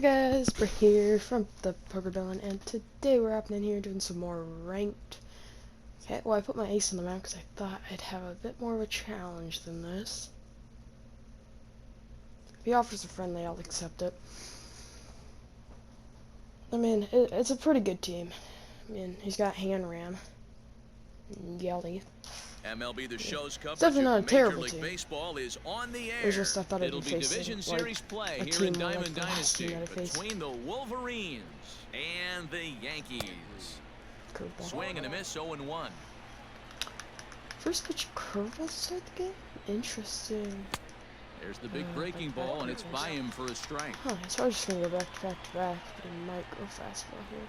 Guys, we're here from the Poker Villain, and today we're hopping in here doing some more ranked. Okay, well I put my ace on the map because I thought I'd have a bit more of a challenge than this. If he offers a friendly, I'll accept it. I mean, it's a pretty good team. I mean, he's got Hanram, Yelly. MLB The Show's coverage definitely not a of terrible Major League team. Baseball is on the air. It was just I thought It'll I'd be be Division facing Series like play a here team in like Diamond the last team Dynasty that I faced. between the Wolverines and the Yankees. Curveball. Swing and a miss, 0-1. First pitch curveball to start the game? Interesting. There's the big breaking ball, and it's by him for a strike. Huh, it's probably just gonna go back to back to back. He might go fastball here.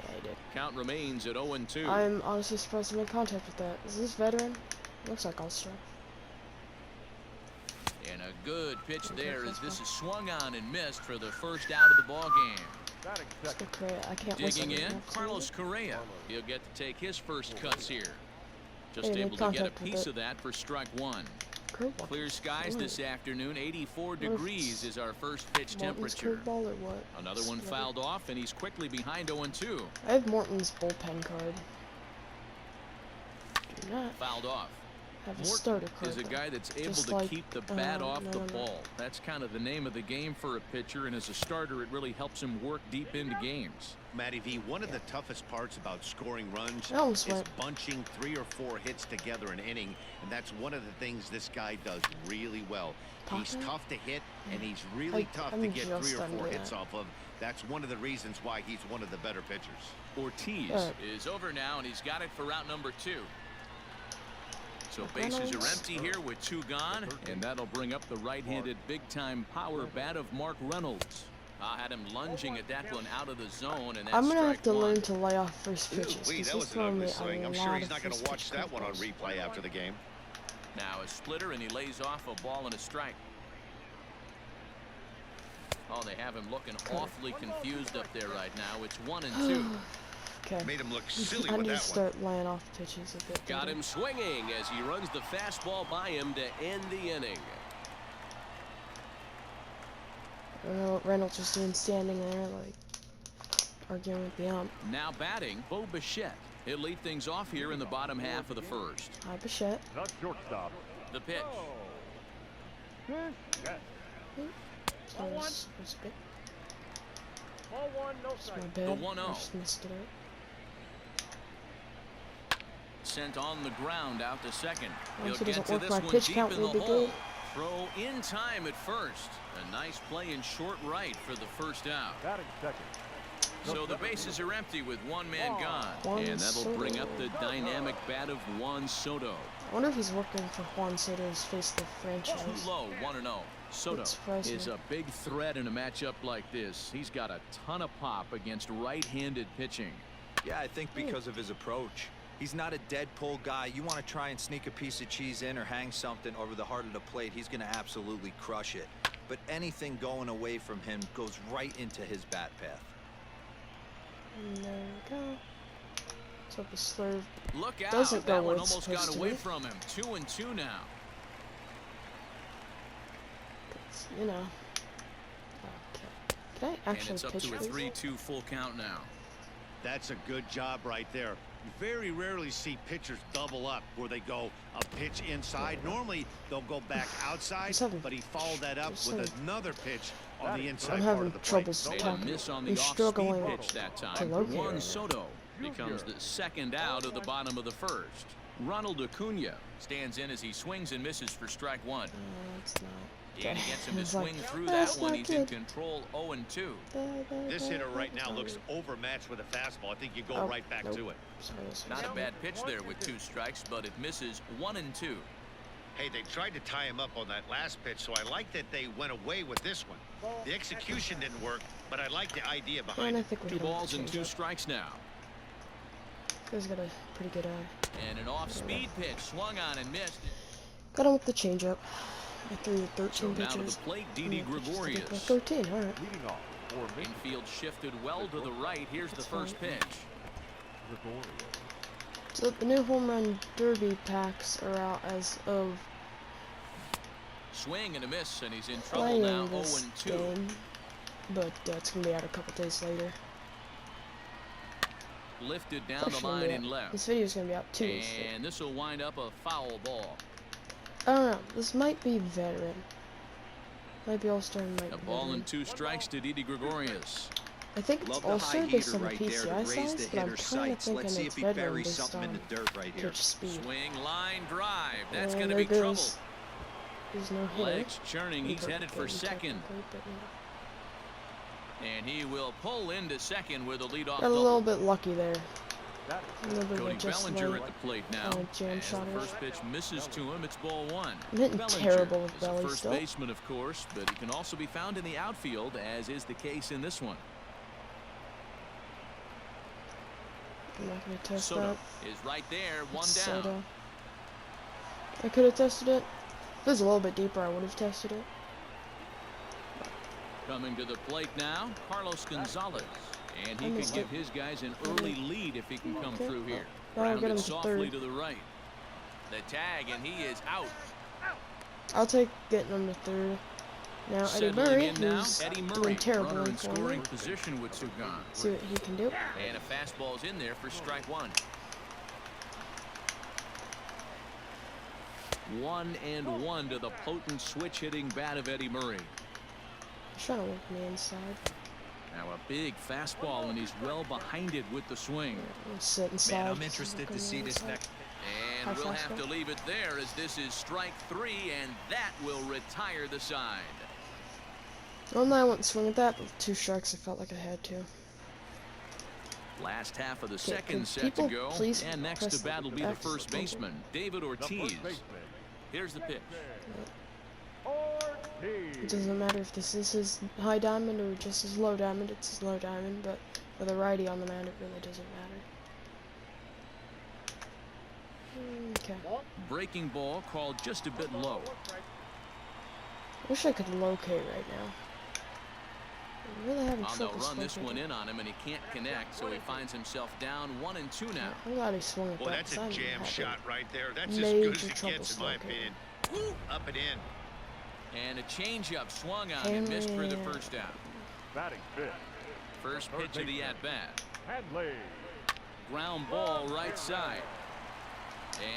Yeah, he did. Count remains at 0-2. I'm honestly surprised to make contact with that. Is this veteran? Looks like All-Star. And a good pitch there as this is swung on and missed for the first out of the ball game. I can't Digging in, Carlos Correa. He'll get to take his first cuts here. Just able to get a piece of that for strike one. Clear skies this afternoon. 84 degrees is our first pitch temperature. Curveball or what? Another one fouled off, and he's quickly behind 0-2. I have Morton's bullpen card. Do not Fouled off. have a starter card. Is a guy that's able Just to like, keep the bat off the no. ball. That's kind of the name of the game for a pitcher, and as a starter, it really helps him work deep into games. Matty V, one of the toughest parts about scoring runs is bunching 3 or 4 hits together an inning, and that's one of the things this guy does really well. He's tough to hit, and he's really tough to get 3 or 4 hits off of. That's one of the reasons why he's one of the better pitchers. Ortiz is over now, and he's got it for route number 2. So bases are empty here with 2 gone, and that'll bring up the right-handed big-time power bat of Mark Reynolds. Had him lunging at that one out of the zone, and that's I'm gonna have strike to one. learn to lay off first pitches. That was an ugly swing. I'm sure he's not going to watch that one on replay after the game. Now a splitter, and he lays off a ball and a strike. Oh, they have him looking awfully confused up there right now. It's 1-2. Okay. Made him look silly I with need to that start laying off pitches a bit. Got him swinging as he runs the fastball by him to end the inning. I don't know what Reynolds was doing standing there, like, arguing with the ump. Now batting, Bo Bichette. He'll lead things off here in the bottom half of the first. Hi, Bichette. Not shortstop. The pitch. Ball one, no strike. The 1-0. I just missed it. Sent on the ground out to second. Once He'll it get doesn't to work, this my one pitch deep count in will the be hole. good. Throw in time at first. A nice play in short right for the first out. Batting second. So the bases are empty with one man gone. And that'll bring up the dynamic bat of Juan Soto. I wonder if he's working for Juan Soto's face the franchise. Too low, 1-0. Soto is a big threat in a matchup like this. He's got a ton of pop against right-handed pitching. Yeah, I think because of his approach. He's not a dead pull guy. You want to try and sneak a piece of cheese in or hang something over the heart of the plate, he's going to absolutely crush it. But anything going away from him goes right into his bat path. And there we go. So the slurve Look out, doesn't go that where one it's almost got supposed to away be. from him. 2-2 now. It's, you know. Okay. Can I And actually it's up pitch to a please? 3-2 full count now. That's a good job right there. You very rarely see pitchers double up where they go a pitch inside. Normally they'll go back outside, but he followed that up with another pitch on the inside I'm part having of the trouble plate. Made a miss on the I'm off-speed struggling pitch that to time. locate Juan it. Soto becomes the second out of the bottom of the first. Ronald Acuna stands in as he swings and misses for strike one. It's not. And he gets him to It's swing like, through that's that one. not He's in good. control, 0-2. This hitter right now looks overmatched with a fastball. I think you go right back to it. Not a bad pitch there with 2 strikes, but it misses 1-2. Hey, they tried to tie him up on that last pitch, so I like that they went away with this one. The execution didn't work, but I like the idea behind And I it. think we're 2 balls and 2 strikes now. He's got a pretty good eye. And an off-speed pitch swung on and missed. Got him with the changeup. I threw 13 So now to pitches. the plate, Didi Gregorius. 13, all right. Leading off for Mason Infield shifted well to the right. Here's the first pitch. Gregorius. So the new home run derby packs are out as of Swing and a miss, and he's in trouble now. playing this 0-2. game. but it's gonna be out a couple days later. Lifted down the line and left. This video is gonna be out 2 days later. And this will wind up a foul ball. I don't know. This might be veteran. Might be All-Star. Might be A ball veteran. and 2 strikes to Didi Gregorius. I think it's All-Star based on the PCI size, but I'm kind of thinking Let's see it's if he veteran buries based something in on the dirt right here. pitch speed. Swing, line, drive. That's And going to there be trouble. goes. There's no hit. Legs churning. He's headed for second. But, And he will pull into second with a leadoff got a double. little bit lucky there. A little bit Cody of just Bellinger like at the plate now. jam As shot the it. first pitch misses to him, it's ball 1. I'm hitting Bellinger terrible with is a belly first still. baseman, of course, but he can also be found in the outfield, as is the case in this one. I'm not gonna test Soto that. is right there, 1 It's down. Soto. I could have tested it. If it was a little bit deeper, I would have tested it. Coming to the plate now, Carlos Gonzalez. And he missed can it. give his guys an early lead if he can come Okay. through here. Now I'll get him Grounded to softly third. to the right. The tag, and he is out. I'll take getting him to third. Now Eddie Settling Murray, in now, who's Eddie Murray, doing terrible runner in in corner. scoring position with 2 gone. See what he can do. And a fastball's in there for strike 1. 1-1 to the potent switch-hitting bat of Eddie Murray. He's trying to work me inside. Now a big fastball, and he's well behind it with the swing. I'm sit inside. Man, I'm interested to see this next. And High we'll have fastball. to leave it there, as this is strike 3, and that will retire the side. Normally I wouldn't swing at that, but with 2 strikes I felt like I had to. Last half of the Okay, second could set to people go. please And next press to bat will be the X first button? baseman, David The Ortiz. first baseman, Here's the pitch. It Ortiz. doesn't matter if this is his high diamond or just his low diamond, it's his low diamond, but with a righty on the mound it really doesn't matter. Okay. Breaking ball called just a bit low. Wish I could locate right now. I'm really having They'll trouble run this locating. one in on him, and he can't connect, so he finds himself down 1-2 now. I'm glad he swung at Well, that. that's 'cause a I'm jam having shot right there. That's as major good as it trouble gets, in my locating. opinion. Woo, up and in. And a changeup swung on and missed for the first out. Batting fifth, First pitch of the at-bat. Hadley. Ground ball right side.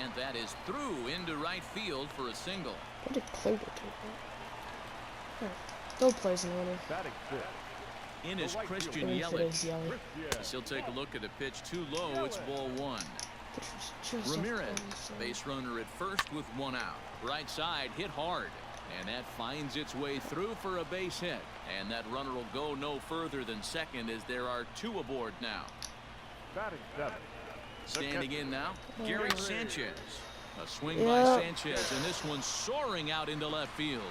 And that is through into right field for a single. What did Kluber take that? Alright. Still plays in order. Batting fifth, In is Christian Even if it is Yelich. yellow. Christian. He'll take a look at the pitch too low. It's ball 1. Pitch was just off Ramirez, the side. base runner at first with 1 out. Right side hit hard. And that finds its way through for a base hit. And that runner will go no further than second, as there are 2 aboard now. Batting seventh, Standing in now, Gary Sanchez. A swing Yeah. by Sanchez, and this one's soaring out into left field.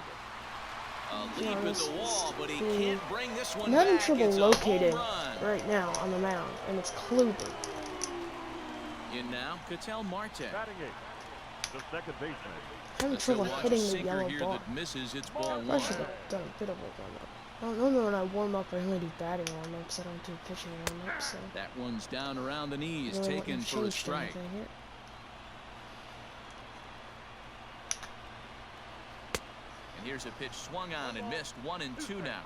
A leap at the wall, but he can't bring this one I'm having back. trouble It's a home locating run. right now on the mound, and it's Kluber. In now, Ketel Marte. batting eighth, the second baseman. I'm having Let's trouble go watch a hitting the sinker yellow here ball. that misses. It's ball I 1. should have done a bit of a warm-up. I don't know when I warm up, I only do batting warm-ups. I don't do pitching warm-ups, so That one's down around the knees, really taken wouldn't for a change strike. anything here. And here's a pitch swung on and missed. 1-2 now.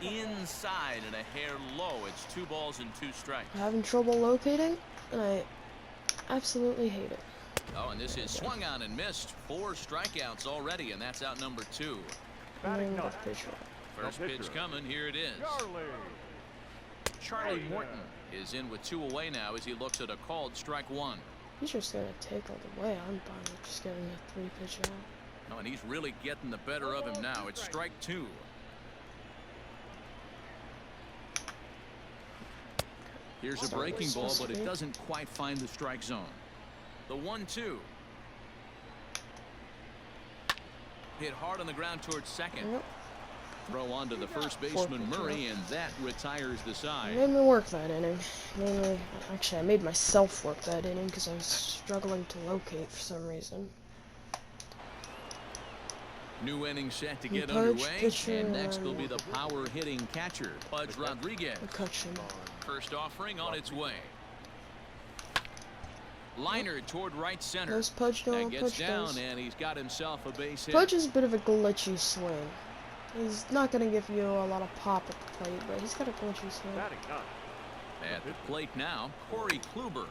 Inside and a hair low. It's 2 balls and 2 strikes. I'm having trouble locating, and I absolutely hate it. Oh, and this is swung on and missed. 4 strikeouts already, and that's out number 2. I'm Batting aiming ninth, the pitch right. First pitch coming. Here it is. Charlie. Charlie Morton is in with 2 away now as he looks at a called strike 1. He's just gonna take all the way. I'm fine with just getting a 3-pitch out. Oh, and he's really getting the better of him now. It's strike 2. Here's a breaking ball, but it doesn't quite find the strike zone. The 1-2. Hit hard on the ground towards second. Yep. Throw on to the first baseman Murray, and that retires the I side. made me work that inning. Actually, I made myself work that inning because I was struggling to locate for some reason. New inning set to get Pudge, underway, pitcher, and next will be the power hitting catcher, Pudge Rodriguez. McCutcheon. First offering on its way. Liner toward right center. Those Pudge That don't gets Pudge down, does. and he's got himself a base hit. Pudge is a bit of a glitchy swing. He's not gonna give you a lot of pop at the plate, but he's got a glitchy swing. Batting 9. At the plate now, Corey Kluber.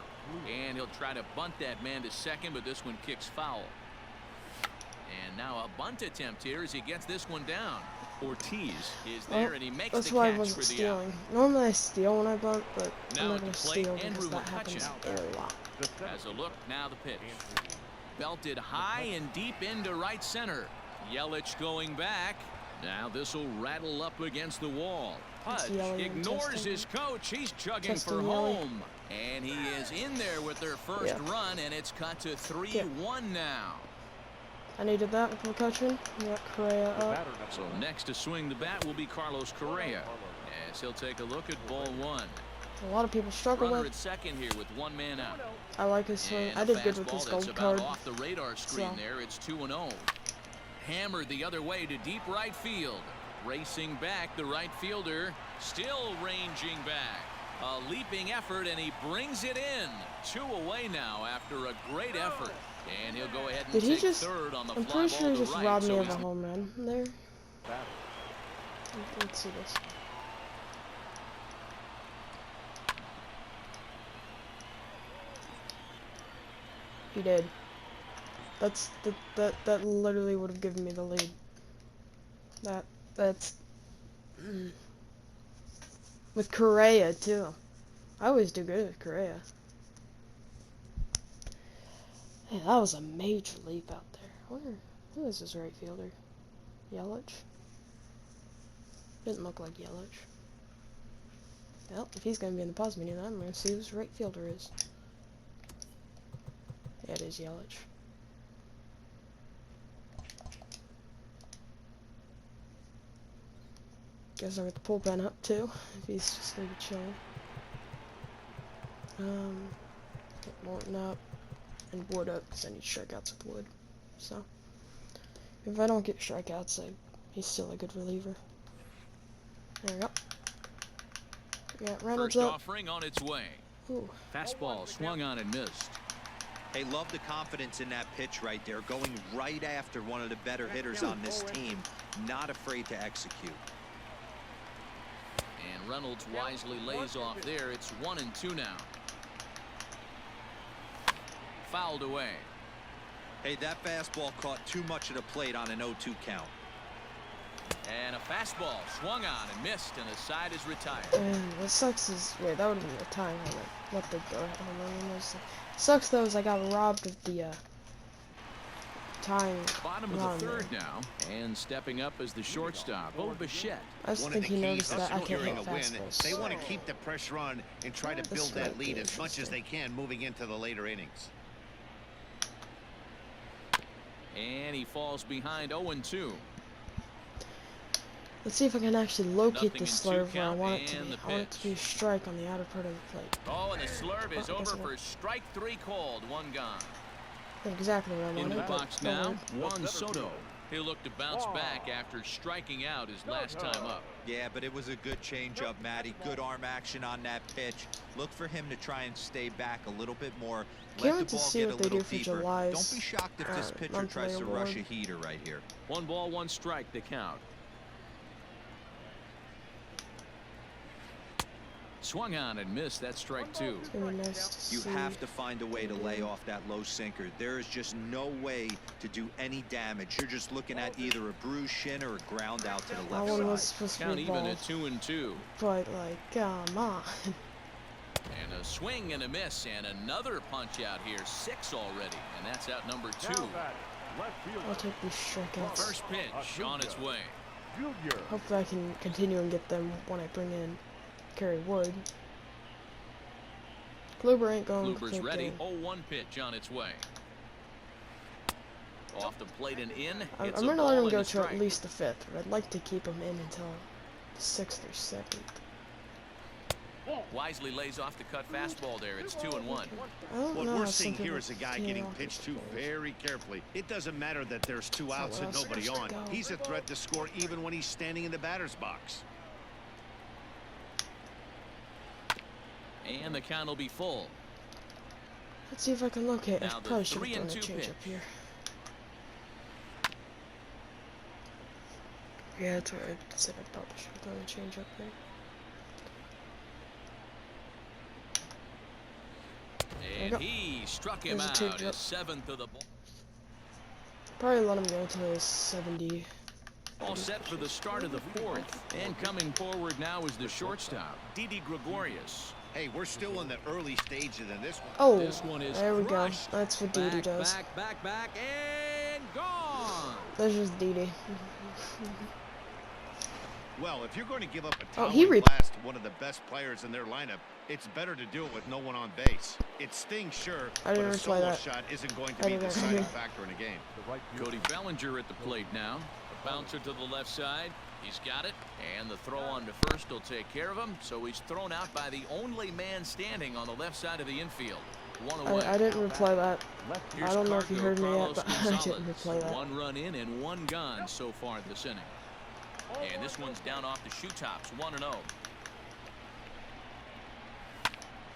And he'll try to bunt that man to second, but this one kicks foul. And now a bunt attempt here as he gets this one down. Ortiz is there, and he makes That's the why I catch wasn't for the stealing. out. Normally I steal when I bunt, but Now I'm not at gonna the plate, steal Andrew because that happens McCutcheon. a lot. As a look, now the pitch. Belted high and deep into right center. Yelich going back. Now this will rattle up against the wall. Pudge ignores his coach. He's chugging for home. And he is in there with their first run, and it's cut to 3-1 now. I needed that with McCutcheon. We got Correa up. So next to swing the bat will be Carlos Correa, as he'll take a look at ball one. A lot of people struggle Runner with. at second here with one man out. I like his swing. And I a did good with fastball this that's gold about card. off the radar screen So. there. It's 2-0. Hammered the other way to deep right field. Racing back, the right fielder still ranging back. A leaping effort, and he brings it in. 2 away now after a great effort. And he'll go ahead and take third on the I'm fly pretty sure ball he to just right. robbed me So of a he's home run there. Let's see this. He did. That literally would have given me the lead. That's with Correa too. I always do good with Correa. Hey, that was a major leap out there. I wonder who is this right fielder? Yelich? Didn't look like Yelich. Well, if he's gonna be in the pause menu, then I'm gonna see who his right fielder is. Yeah, it is Yelich. Guess I'll get the bullpen up too, if he's just gonna be chilling. Get Morton up and Wood up, because I need strikeouts with Wood. So, if I don't get strikeouts, he's still a good reliever. There we go. We got Reynolds first up. offering on its way. Ooh. Fastball swung on and missed. Hey, love the confidence in that pitch right there. Going right after one of the better hitters on this team. Not afraid to execute. And Reynolds wisely lays off there. It's 1-2 now. Fouled away. Hey, that fastball caught too much of the plate on an 0-2 count. And a fastball swung on and missed, and the side is retired. And what sucks is, wait, that would have been the time I let the go ahead home run. Sucks though is I got robbed of the time. Bottom of the third now, and stepping up as the shortstop, Bichette. I just One think of the he keys noticed to that I can't securing hit a win, fastballs. they want to keep the pressure on and try to build This that might lead be as much as they interesting. can moving into the later innings. And he falls behind 0-2. Let's see if I can actually locate Nothing the in slurve two where I count want it to and be. the I want it to be a pitch. strike on the outer part of the plate. Oh, and the slurve is Oh, over doesn't for work. strike 3 called. 1 gone. That's exactly what I In wanted. the but box don't now, worry. Juan Soto. He'll look to bounce back after striking out his last time up. Yeah, but it was a good changeup, Matty. Good arm action on that pitch. Look for him to try and stay back a little bit more. Can't Let wait the to ball see get a what they little do for deeper. July's, Don't be shocked if this pitcher monthly tries to rush a award. heater right here. 1 ball, 1 strike, the count. Swung on and missed. That's strike 2. It's gonna be nice to You see. have to find a way to lay off that low sinker. There is just no way to do any damage. You're just looking at either a bruised shin or a ground out to the That left one was side. supposed to Count be even ball, at 2-2. but like, come on. And a swing and a miss, and another punch out here. 6 already, and that's out number 2. Now batting, left fielder, I'll take these strikeouts. First pitch on its way. Junior. Hopefully I can continue and get them when I bring in Kerry Wood. Kluber ain't going Kluber's complete ready. game. 0-1 pitch on its way. Off the plate and in. I'm It's a gonna ball let him and go a to strike. at least the 5th, but I'd like to keep him in until the 6th or 7th. Wisely lays off the cut fastball there. It's 2-1. I don't What know we're how some seeing here people is a guy team getting off pitched his to goals. very carefully. It doesn't matter that there's 2 outs and else nobody supposed on. to go. He's a threat to score even when he's standing in the batter's box. And the count will be full. Let's see if I can locate. I Now the probably should have done a 3-2 change up pitch. here. Yeah, that's what I said. I probably should have done a change up there. And he struck him There's a out, two-drop. his 7th of the ball. Probably let him go until he's 70. All set for the start of the 4th. And coming forward now is the shortstop, Didi Gregorius. Hey, we're still in the early stages of this one. Oh, This one is there we go. crushed. That's what Didi does. Back, and gone. That's just Didi. Well, if you're going to give up a Oh, he towering blast to one of the best players in their lineup, it's better to do it with no one on base. It stings, sure, I but didn't a replay solo that. shot isn't going I to be the didn't deciding replay. factor in a game. The right field. Cody Bellinger at the plate now. A bouncer to the left side. He's got it. And the throw on to first will take care of him. So he's thrown out by the only man standing on the left side of the infield. One away. I didn't replay that. Here's I don't know if you heard me yet, Carlos but I Gonzalez. didn't replay that. 1 run in and 1 gone so far this inning. And this one's down off the shoe tops, 1-0.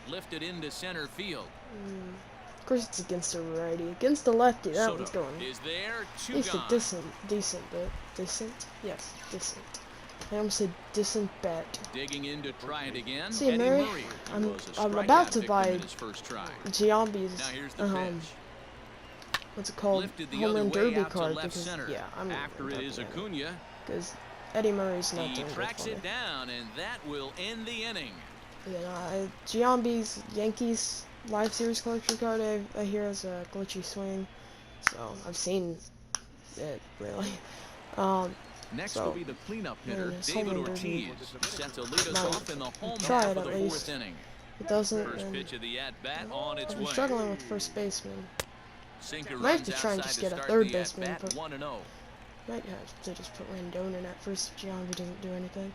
Lifted into center field. Of course, it's against the righty. Against the lefty, that Soto one's going. is there, At 2 least a gone. decent bet. Decent? Yes, decent. I almost said decent bet. Digging in to try it again. See, Eddie Murray, Murray I'm was a about strikeout to victim buy in his first try. Giambi's, Now here's the pitch. what's it called? Lifted the Home other run way derby out to card left because, center. yeah, I'm After it is Acuna. because Eddie Murray's not He doing good tracks for me. it down, and that will end the inning. You know, Giambi's Yankees Live Series collection card I hear has a glitchy swing, so I've seen it really. Next So, will be the cleanup hitter, his David home run Ortiz, set to lead us Now, off in the home try half it of the at 4th least. inning. It doesn't. First And pitch of the at-bat on its I'm way. struggling with first baseman. Sinker Might have runs to try and outside just to get a start third the baseman, at-bat, but 1-0. might have to just put Rendon in at first if Giambi doesn't do anything.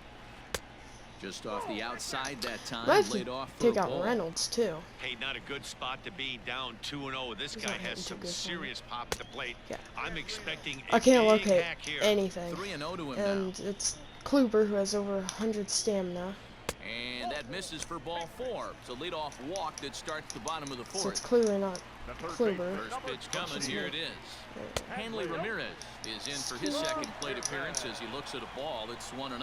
Just off the outside that time, Might have laid to off for take a out ball. Reynolds too. Hey, not a good spot to be, down 2-0. This He's guy not has hitting some too good for me. serious pop at the plate. Yeah. I'm expecting I can't big locate hack here. anything. 3-0 to him And it's Kluber who has over 100 stamina. now. And that misses for ball 4. It's a leadoff walk that starts the bottom of the So it's 4th. clearly not The third Kluber. baseman, First pitch coming, here it is. Hanley Ramirez is in for his second plate appearance as he looks at a ball that's 1-0.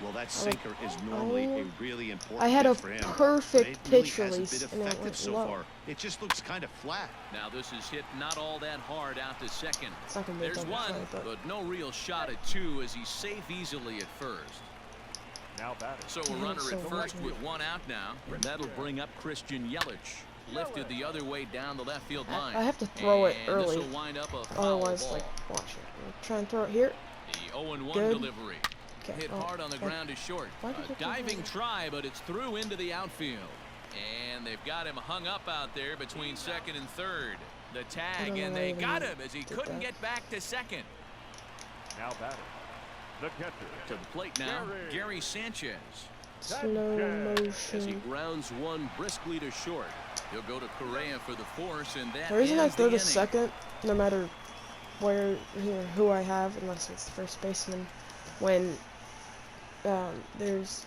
Well, that sinker is normally a really important I had a pitch for him. perfect but it really pitch hasn't release been and it effective went so low. far. It just looks kind of flat. Now this is hit not all that hard out to second. It's not gonna be a There's double one, play, but no real shot at 2 as he's safe easily at first. now batting. So a runner so at first right. with 1 out now. And that'll bring up Christian Yelich. Lifted the other way down the left field line. I have to throw it And early. This will wind up a foul Otherwise, ball. like, watch it. I'll try and throw it here. The 0-1 Good. delivery. Okay. Hit oh, hard on the okay. ground is short. Why did A it go diving wide? try, but it's through into the outfield. And they've got him hung up out there between second and third. The I tag, don't know and why they even got him as he did couldn't that. get back to second. Now batting. The catcher. To the plate now, Gary Sanchez. Slow As he motion. grounds one briskly to short. He'll go to Correa for the force, and that The reason I ends throw the to inning. second, no matter where, who I have, unless it's the first baseman, when there's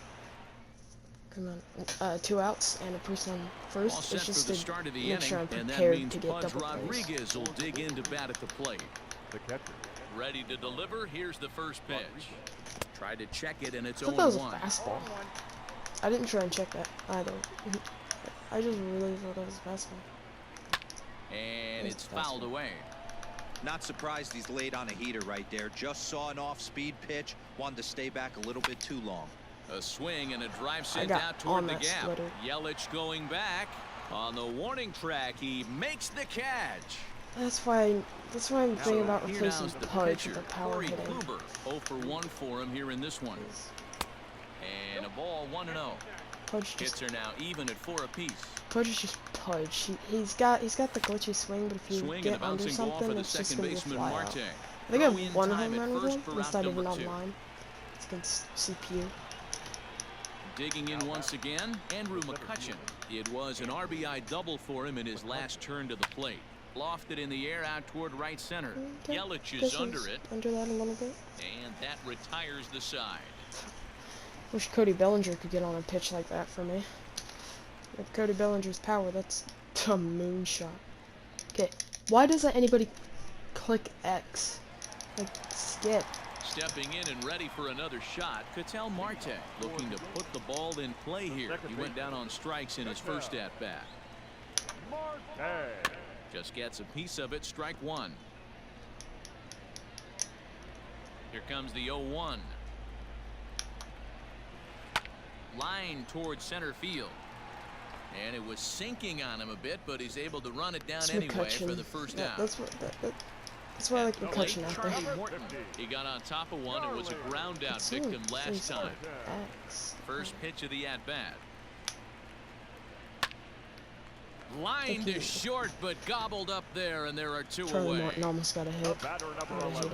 2 outs and a person on All first, set it's just for the to start of the make inning, sure I'm and that prepared means to get Pudge double plays. Rodriguez will dig in to bat at the plate. The catcher. Ready to deliver. Here's the first pitch. Tried to check it, and it's I thought that was a 0-1. fastball. I didn't try and check that either. I just really thought that was a fastball. And it's It's fouled fastball. away. Not surprised he's laid on a heater right there. Just saw an off-speed pitch. Wanted to stay back a little bit too long. A swing and a drive I sent got out toward on the that gap. splitter. Yelich going back. On the warning track, he makes the catch. That's why I'm thinking about Here replacing now's the Pudge pitcher, with a power Corey hitting. Kluber. 0 for 1 for him here in this one. And a ball 1-0. Pudge just Hits are now even at 4 apiece. Pudge is just Pudge. He's got the glitchy swing, but if you Swing and a get under bouncing ball for something, the it's just second gonna be a baseman, fly Marte. out. I think I Throw in have one time home at run with first him. for It's out not even number 2. online. It's against CPU. Digging in once again, Andrew McCutchen. It was an RBI double for him in his last turn to the plate. Lofted in the air out toward right center. Okay. Yelich is Guess under he's it, Under that a little bit. and that retires the side. Wish Cody Bellinger could get on a pitch like that for me. With Cody Bellinger's power, that's A moonshot. Okay, why doesn't anybody click X? Like, skip. Stepping in and ready for another shot, Ketel Marte looking to put the ball in play here. He went down on strikes in his first at-bat. Just gets a piece of it, strike one. Here comes the 0-1. Line towards center field. And it was sinking on him a bit, but he's able to run it down anyway for the first out. That's why I like McCutcheon out there. He got on top of one and was a ground out victim last time. First pitch of the at-bat. Line to short, but gobbled up there, and there are two away. Martin almost got a hit.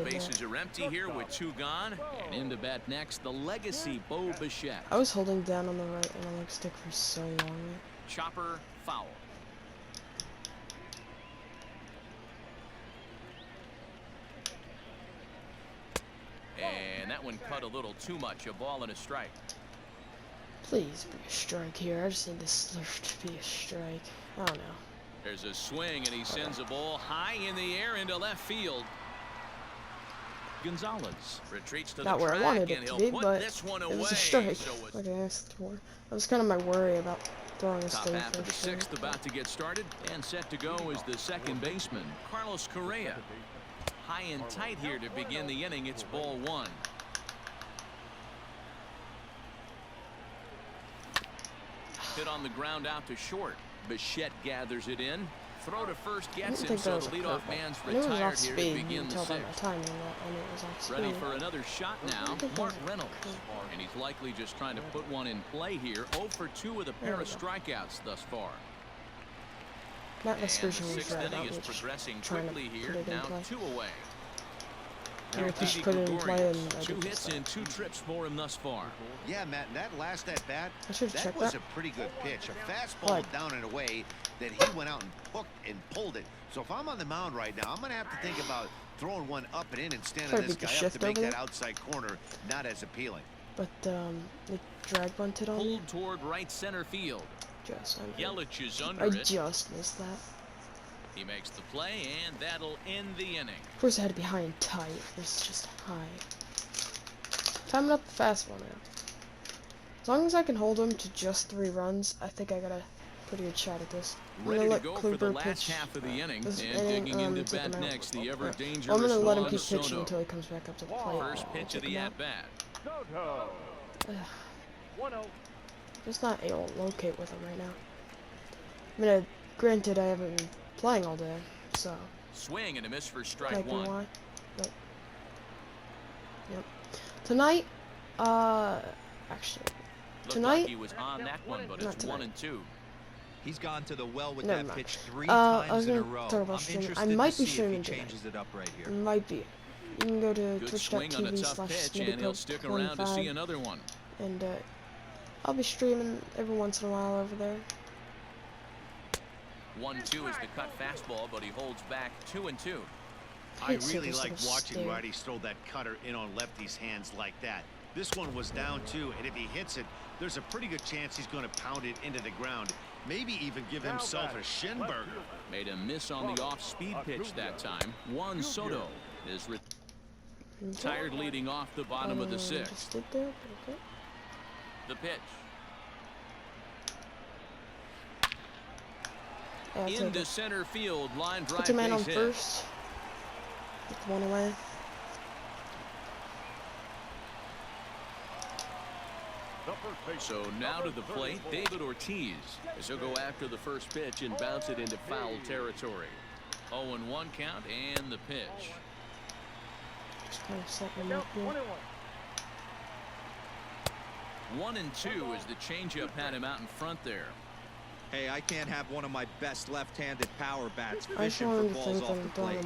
Bases are empty here with two gone. And in the bat next, the legacy Bo Bichette. I was holding down on the right analog stick for so long. Chopper foul. And that one cut a little too much. A ball and a strike. Please be a strike here. I just need this to be a strike. I don't know. There's a swing, and he sends a ball high in the air into left field. Gonzalez retreats to Not the where track, I wanted and it to he'll be, put but this one it away. was a strike, So like I asked for. That was kind of my worry about throwing a top straight half of the first sixth inning. about to get started, and set to go is the second baseman, Carlos Correa. High and tight here to begin the inning. It's ball one. Hit on the ground out to short. Bichette gathers it in. Throw to first gets him, so the leadoff man's retired here to begin the sixth. Ready for another shot now, Mark Reynolds. And he's likely just trying to put one in play here. 0 for 2 with a pair of strikeouts thus far. Not And the especially sixth inning is progressing quickly here. Now 2 away. If you should put it in play, and 2 hits and 2 trips for him thus far. Yeah, Matt, and that last at bat, that was a pretty good pitch. A fastball down and away that he went out and hooked and pulled it. So if I'm on the mound right now, I'm going to have to think about throwing one up and in and standing this guy up to make that outside corner not as appealing. But they drag bunted on me. Pulled toward right center field. Yelich is under I it. just missed that. He makes the play, and that'll end the inning. Of course, I had to be high and tight. It's just high. Timing up the fastball now. As long as I can hold him to just 3 runs, I think I got a pretty good shot at this. Ready to go for the last half of the inning, and digging into bat next, the ever dangerous I'm gonna let him keep Soto. pitching until he comes back up to the plate. First pitch of the at bat. Just not able to locate with him right now. I mean, granted, I haven't been playing all day, so. Swing and a miss for strike Might be one. why. But, yep. Tonight, actually, Looked tonight. like he was on that one, but it's 1 and 2. He's gone to the well with Never that mind. pitch 3 I was times in a gonna row. talk about I'm streaming. interested I might to be see if he streaming tonight. changes it up right here. Might be. You can go to Good swing on a tough pitch, and he'll stick around to see another one. And I'll be streaming every once in a while over there. 1-2 is the cut fastball, but he holds back 2 and 2. I really like watching righties throw that cutter in on lefty's hands like that. This one was down 2, and if he hits it, there's a pretty good chance he's going to pound it into the ground. Maybe even give himself a shin burger. Made a miss on the off-speed pitch that time. Juan Soto is retired leading off the bottom of the 6th. The pitch. Into center field, line drive Put your man on base hit. first. Get the one away. So now to the plate, David Ortiz, as he'll go after the first pitch and bounce it into foul territory. 0-1 count and the pitch. Just kind of set him up here. 1 and 2 as the changeup had him out in front there. Hey, I can't have one of my best left-handed power bats I just fishing want for him to balls think off that the I'm plate.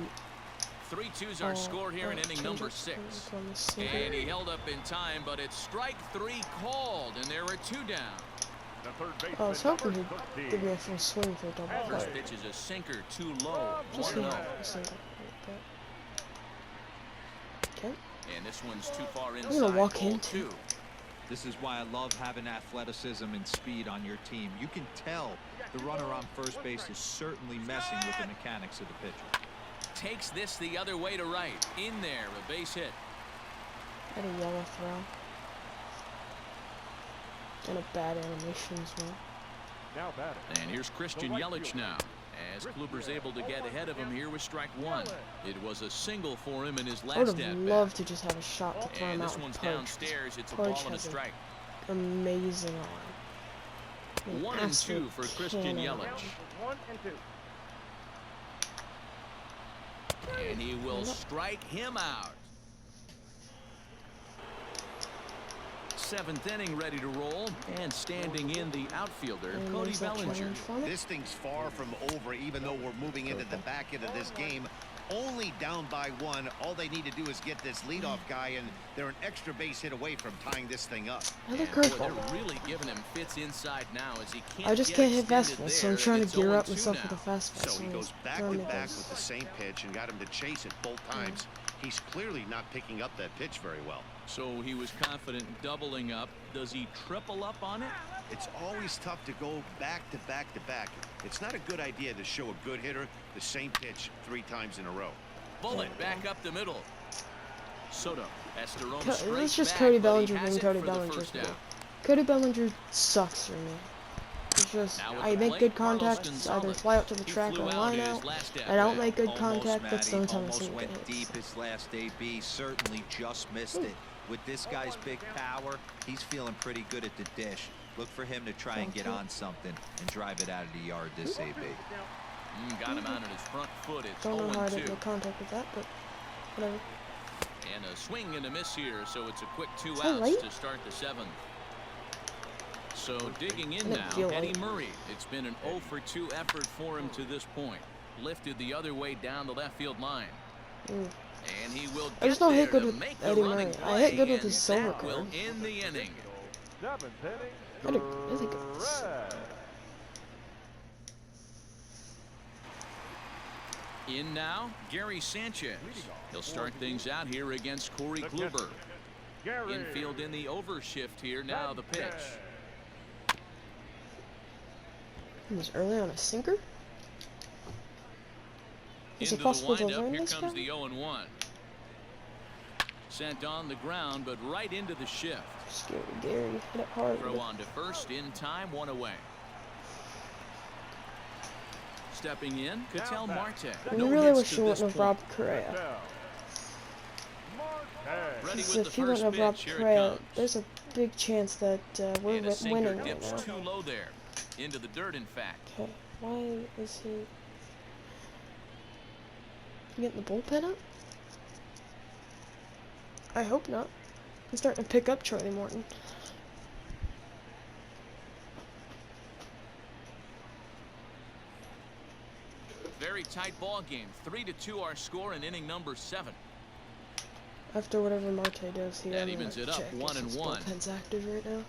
throwing 3-2's our score here in inning number 6. And he held up in time, but it's strike 3 called, and there are 2 down. I was hoping he'd give me a full swing for a double First play. pitch is a sinker, too low. Just 1-0. Okay. And this one's too far gonna inside. walk ball into 2. This is why I love having athleticism and speed on your team. You can tell the runner on first base is certainly messing with the mechanics of the pitcher. Takes this the other way to right. In there, a base hit. Got a yellow throw. And a bad animation as well. Now batting. And here's Christian Yelich now, as Kluber's able to get ahead of him here with strike one. It was a single for him in his I would last have at-bat. loved to just have a shot to throw him And out. this one's Pudge. downstairs. It's a Pudge ball and a has strike. Amazing arm. 1 and 2 for Christian Yelich. 1 and 2. And he will strike him out. 7th inning ready to roll, and standing in the outfielder, Cody Bellinger. This thing's far from over, even though we're moving into the back end of this game. Only down by 1. All they need to do is get this leadoff guy, and they're an extra base hit away from tying this thing up. Another Boy, curveball. they're really giving him fits inside now as he can't I just get can't hit extended fastballs, so there, I'm trying and to gear up it's myself 0-2 with a now. fastball. So he goes back throwing with it back those- with the same pitch and got him to chase it both times. He's clearly not picking up that pitch very well. So he was confident doubling up. Does he triple up on it? It's always tough to go back to back to back. It's not a good idea to show a good hitter the same pitch 3 times in a row. Bullet back up the middle. Soto has to roam It's straight just back, Cody but he Bellinger has being it Cody for the Bellinger. first down. Cody Bellinger sucks for me. It's just, Now with I the make plate, good Carlos contacts, Gonzalez. either fly out to the He track or flew out line his out. last I don't at-bat. make good Almost, contact, that's the only Matty, time I almost seem to went get deep hits. his last AB. Certainly just missed it. With this guy's big power, he's feeling pretty good at the dish. Look for him to try and get on something and drive it out of the yard this AB. Got him out on his front foot. It's Don't know how I 0-2. didn't make contact with that, but whatever. And a swing and a miss here, so it's a quick 2 that outs late? to start the 7th. So digging in I didn't now, feel Eddie late. Murray. It's been an 0 for 2 effort for him to this point. Lifted the other way down the left field line. Mm. And he will I just get don't hit there good to with make the Eddie running Murray. I hit good play, with his and silver that will card. end the inning. 7th inning. I think it's Red. In now, Gary Sanchez. He'll start things out here against Corey Kluber. Gary. Infield in the overshift here. Now the pitch. He was early on a sinker? Is Into it possible the to windup. learn Here this comes guy? the 0-1. Sent on the ground, but right into the shift. Scary Gary, hit it hard. Throw on to first in time, 1 away. Stepping in, Ketel Marte. I No really hits wish to he went this with point. Rob Correa. Marte. Ready Because with the if he went first with Rob pitch. Here it Correa, comes. there's a big chance that we're And a sinker winning right dips now. too low there. Into the dirt, in fact. Okay, why is he... You getting the bullpen up? I hope not. He's starting to pick up Charlie Morton. Very tight ball game. 3-2 our score in inning number 7. After whatever Marte does, he That evens it up, 1 and 1. Bullpen's active right now.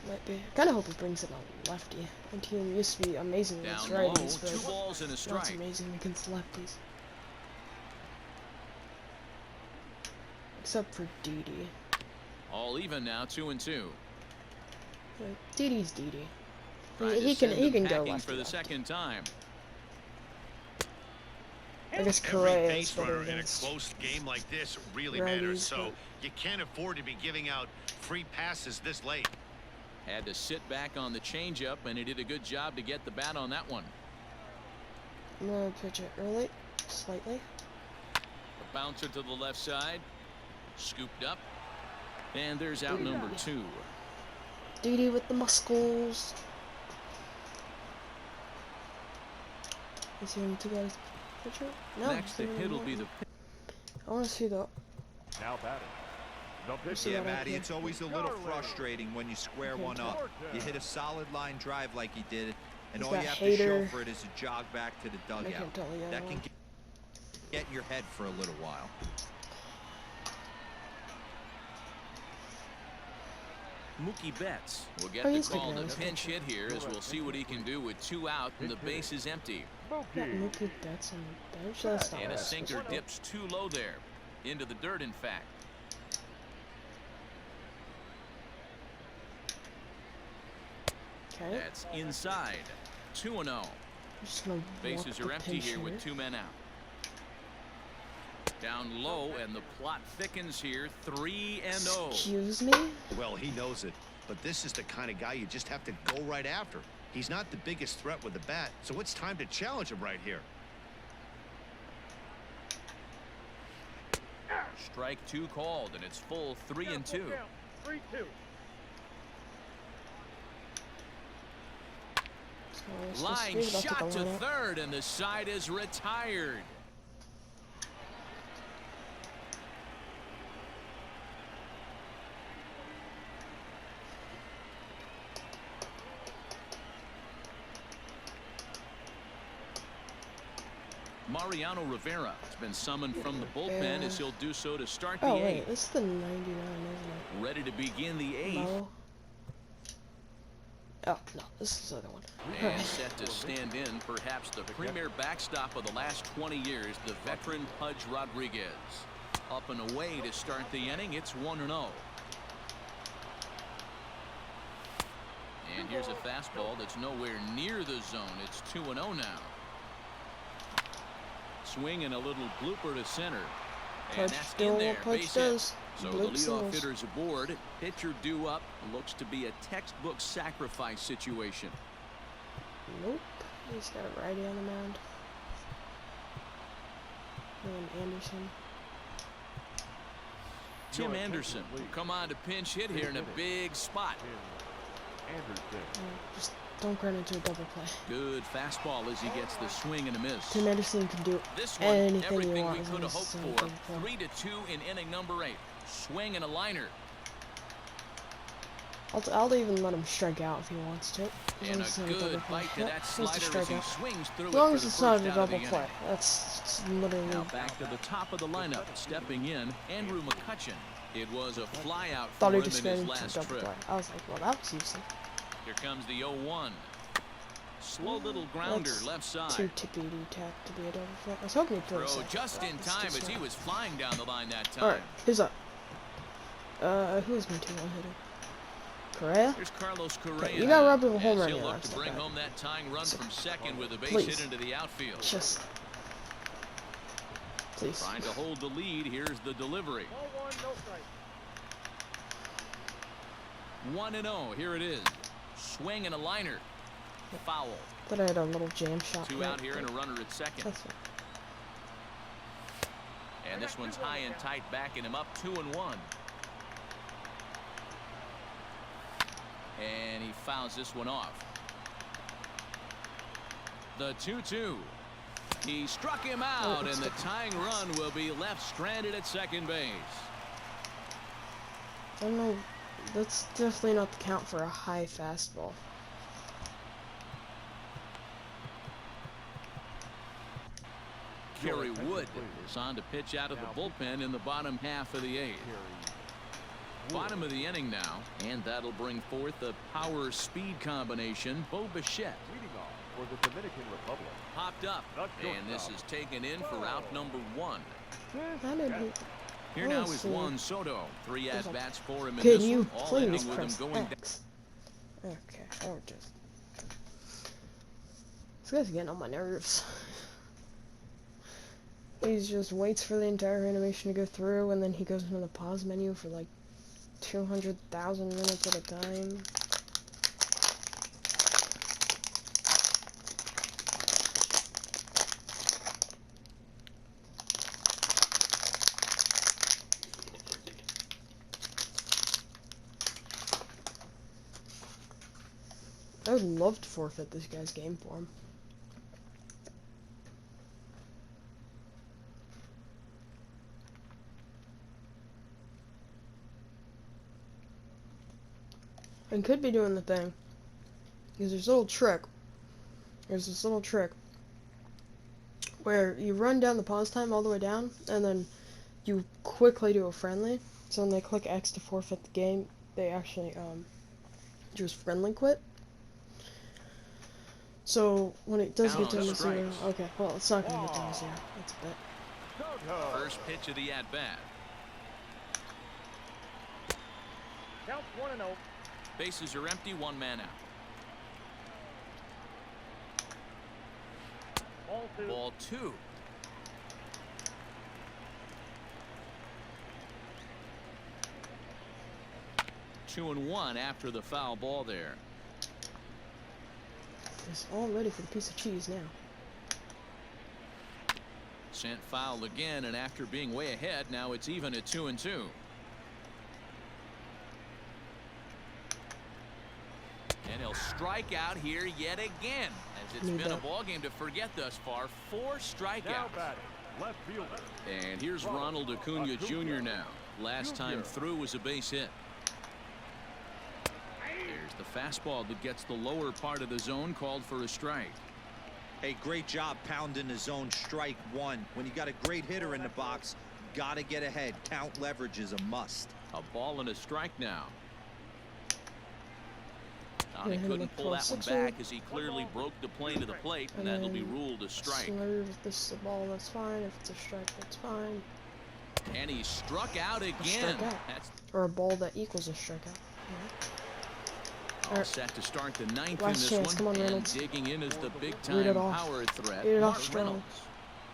Might be. I kind of hope he brings in a lefty. My team used to be amazing against Down low, righties, 2 but balls and a not strike. amazing against lefties. Except for Didi. All even now, 2-2. Didi's Didi. Trying to He send him can go packing lefty. for the second time. I guess Every Correa is base better runner in a against. close game like this really righties, matters. So but- you can't afford to be giving out free passes this late. Had to sit back on the changeup, and he did a good job to get the bat on that one. I'm gonna pitch it early, slightly. A bouncer to the left side. Scooped up. And there's out number 2. Didi with the muscles. Is he in 2 guys pitcher? No. Next, the hit will be the I want to see the. Now batting. The pitcher. Yeah, that out Matty, here. it's always a little frustrating when you square one up. You hit a solid line drive like he did, and He's all you got have Hader. to show for it is a jog back to the I dugout. can't tell the other That one. can get in your head for a little while. Mookie Betts will get Oh, the he's call good to now. pinch hit here as we'll see what he can do with 2 out and the base is empty. Got Mookie. Mookie Betts on the bench. That's not And a what I was sinker supposed to do. dips too low there. Into the dirt, in fact. Okay. That's inside. 2-0. Bases are empty here with 2 men out. Down low, and the plot thickens here. 3-0. Excuse me? Well, he knows it, but this is the kind of guy you just have to go right after. He's not the biggest threat with the bat, so it's time to challenge him right here. Strike 2 called, and it's full 3-2. 3-2. Line shot to third, and the side is retired. Mariano Rivera has been summoned from the bullpen as he'll do so to start the 8th. Oh wait, this is the 99, isn't it? Ready to begin the 8th. No. Oh, no, this is the other one. And set to stand in perhaps the premier backstop of the last 20 years, the veteran Pudge Rodriguez. Up and away to start the inning, it's 1-0. And here's a fastball that's nowhere near the zone. It's 2-0 now. Swing and a little blooper to center. And that's in there, base hit. So the leadoff hitter's aboard. Pitcher due up. Looks to be a textbook sacrifice situation. Nope. He's got a righty on the mound. And Anderson. Tim Anderson will come on to pinch hit here in a big spot. Just don't run into a double play. Good fastball as he gets the swing and a miss. Tim Anderson can do this one, anything everything you want. we could have hoped for. 3-2 in inning number 8. Swing and a liner. I'll even let him strike out if he wants to. And a good bite to that slider as he swings through it. As long as it's not a double play. That's literally. Now back to the top of the lineup. Stepping in, Andrew McCutchen. It was a fly out for Thought he him just in his made last double trip. play. I was like, well, that was easy. Here comes the 0-1. Slow little grounder left side. Too tickety tack to be a double play. I was hoping he'd throw Throw just in time as he was flying down the line that time. Alright, who's up? Who's my 2-1 hitter? Correa? Here's Carlos Correa. Okay, you got Robert with a home run. He'll look to bring home that tying run from second with a base hit into the outfield. Just. Please. Trying to hold the lead. Here's the delivery. 1-0. Here it is. Swing and a liner. Foul. Thought I had a little jam shot. 2 out here and a runner at second. And this one's high and tight, backing him up 2-1. And he fouls this one off. The 2-2. He struck him out, and the tying run will be left stranded at second base. I don't know. That's definitely not the count for a high fastball. Kerry Wood is on to pitch out of the bullpen in the bottom half of the 8th. Bottom of the inning now, and that'll bring forth the power-speed combination. Bo Bichette For the Dominican Republic. popped up, and this is taken in for out number 1. Here now is Juan Soto. 3 at-bats for him in this one, all ending with him going down. Okay, or just. This guy's getting on my nerves. He just waits for the entire animation to go through, and then he goes into the pause menu for like 200,000 minutes at a time. I would love to forfeit this guy's game for him. And could be doing the thing. Because there's this little trick where you run down the pause time all the way down, and then you quickly do a friendly. So when they click X to forfeit the game, they actually just friendly quit. So when it does get down to 0, okay, well it's not gonna get down to 0. That's a bit. First pitch of the at-bat. Count 1-0. Bases are empty, 1 man out. Ball 2. Two and one after the foul ball there. It's all ready for the piece of cheese now. Sent foul again, and after being way ahead, now it's even at 2 and 2. And he'll strike out here yet again, as it's been a ball game to forget thus far. 4 strikeouts. Left fielder. And here's Ronald Acuna Jr. now. Last time through was a base hit. There's the fastball that gets the lower part of the zone, called for a strike. Hey, great job pounding the zone. Strike 1. When you got a great hitter in the box, gotta get ahead. Count leverage is a must. A ball and a strike now. He couldn't pull that one back as he clearly broke the plane to the plate, and that'll be ruled a strike. If this is a ball, that's fine. If it's a strike, that's fine. And he struck out again. Or a ball that equals a strikeout. All set to start the 9th in Last this chance. one. Come on, and Reynolds. digging in is the big-time power threat, Mark Reynolds.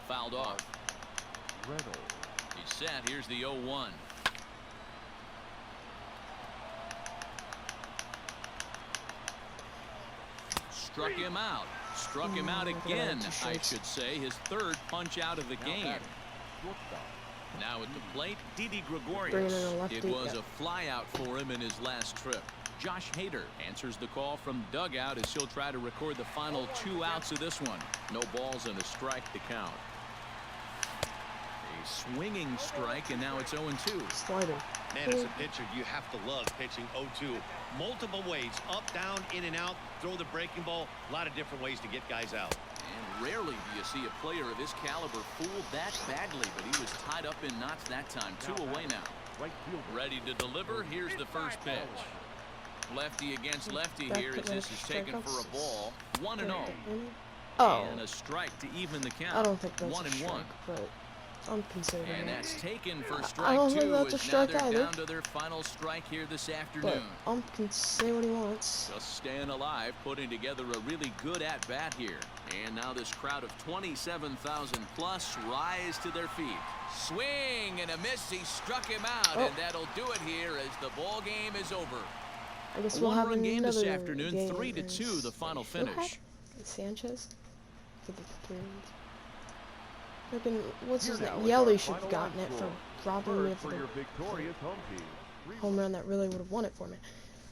Fouled off. He's set. Here's the 0-1. Struck him out. Struck him out again, I should say. His 3rd punch out of the game. Now at the plate, Didi Gregorius. It was a flyout for him in his last trip. Josh Hader answers the call from dugout as he'll try to record the final 2 outs of this one. No balls and a strike to count. A swinging strike, and now it's 0-2. Slider. Man, as a pitcher, you have to love pitching 0-2. Multiple ways, up, down, in and out, throw the breaking ball. A lot of different ways to get guys out. And rarely do you see a player of his caliber fooled that badly, but he was tied up in knots that time. 2 away now. Ready to deliver. Here's the first pitch. Lefty against lefty here as this is taken for a ball. 1-0. Oh. And a strike to even the count. I don't think that's 1-1. But I'm considering And it. that's taken for I strike don't 2. think that's a strike now they're either. down to their final strike here this afternoon. But Ump can say what he wants. Just staying alive, putting together a really good at-bat here. And now this crowd of 27,000 plus rise to their feet. Swing and a miss. He struck him out, and that'll do it here as the ball game is over. I guess we'll have one-run game this another afternoon. game 3-2, the final finish. Sanchez for the 3 runs. What's his name? Yelly should have gotten it for robbing me for the home run that really would have won it for me.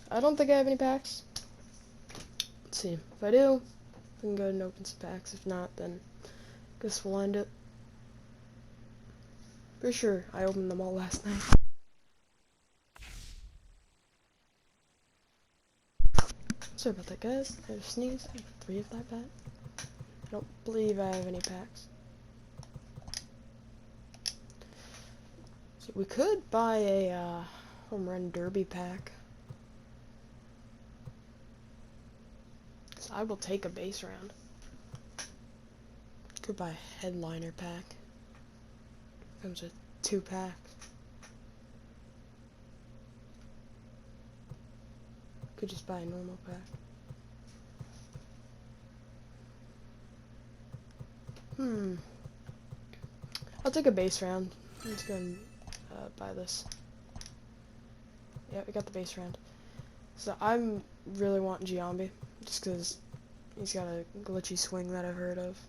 I don't think I have any packs. Let's see. If I do, we can go ahead and open some packs. If not, then I guess we'll end it. Pretty sure I opened them all last night. Sorry about that, guys. I had a sneeze. I have 3 of that bat. I don't believe I have any packs. So we could buy a home run derby pack. So I will take a base round. Could buy a headliner pack. Comes with 2 packs. Could just buy a normal pack. I'll take a base round. Let's go and buy this. Yeah, we got the base round. So I'm really wanting Giambi, just because he's got a glitchy swing that I've heard of.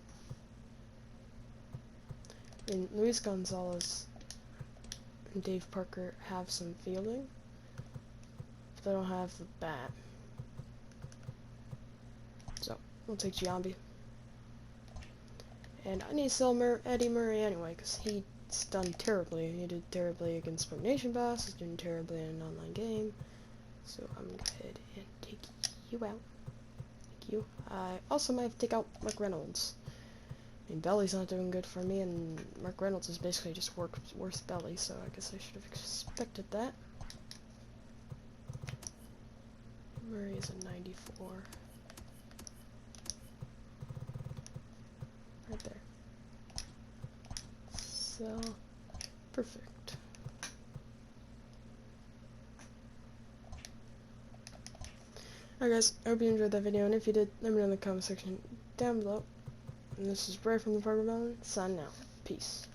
And Luis Gonzalez and Dave Parker have some fielding. They don't have the bat. So, we'll take Giambi. And I need to sell Eddie Murray anyway, because he's done terribly. He did terribly against Sport Nation Boss. He's doing terribly in an online game. So, I'm going to go ahead and take you out. Thank you. I also might have to take out Mark Reynolds. I mean, Belly's not doing good for me, and Mark Reynolds is basically just worse Belly, so I guess I should have expected that. Murray is a 94. Right there. So, perfect. Alright guys, I hope you enjoyed that video, and if you did, let me know in the comment section down below. And this is Bray from the Parker Mountain, signing out. Peace.